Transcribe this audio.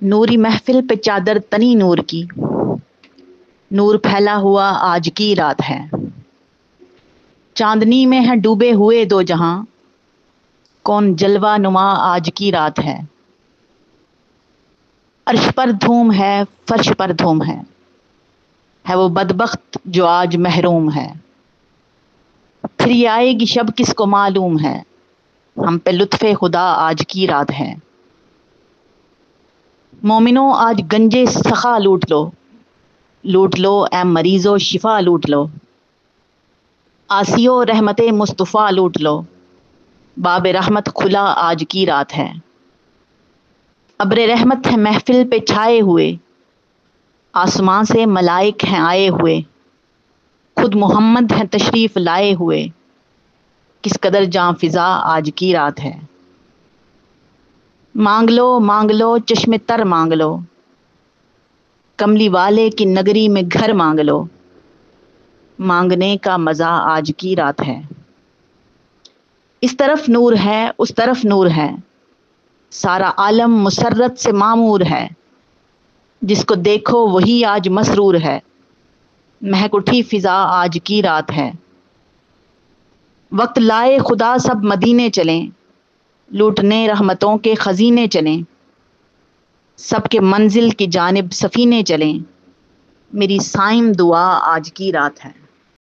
نوری محفل پہ چادر تنی نور کی، نور پھیلا ہوا آج کی رات ہے۔ چاندنی میں ہے ڈوبے ہوئے دو جہاں، کون جلوہ نما آج کی رات ہے۔ عرش پر دھوم ہے، فرش پر دھوم ہے وہ بدبخت جو آج محروم ہے۔ پھر یہ آئے گی شب کس کو معلوم ہے، ہم پہ لطف خدا آج کی رات ہے۔ مومنو آج گنجے سخا لوٹ لو، لوٹ لو اے مریضو شفا لوٹ لو۔ آسیو رحمت مصطفیٰ لوٹ لو، باب رحمت کھلا آج کی رات ہے۔ ابر رحمت ہے محفل پہ چھائے ہوئے، آسمان سے ملائک ہیں آئے ہوئے۔ خود محمد ہیں تشریف لائے ہوئے، کس قدر جاں فضا آج کی رات ہے۔ مانگ لو چشم تر مانگ لو، کملی والے کی نگری میں گھر مانگ لو۔ مانگنے کا مزہ آج کی رات ہے۔ اس طرف نور ہے اس طرف نور ہے، سارا عالم مسرت سے معمور ہے۔ جس کو دیکھو وہی آج مسرور ہے، مہک اٹھی فضا آج کی رات ہے۔ وقت لائے خدا سب مدینے چلیں، لوٹنے رحمتوں کے خزینے چلیں۔ سب کے منزل کی جانب سفینے چلیں، میری صائم دعا آج کی رات ہے۔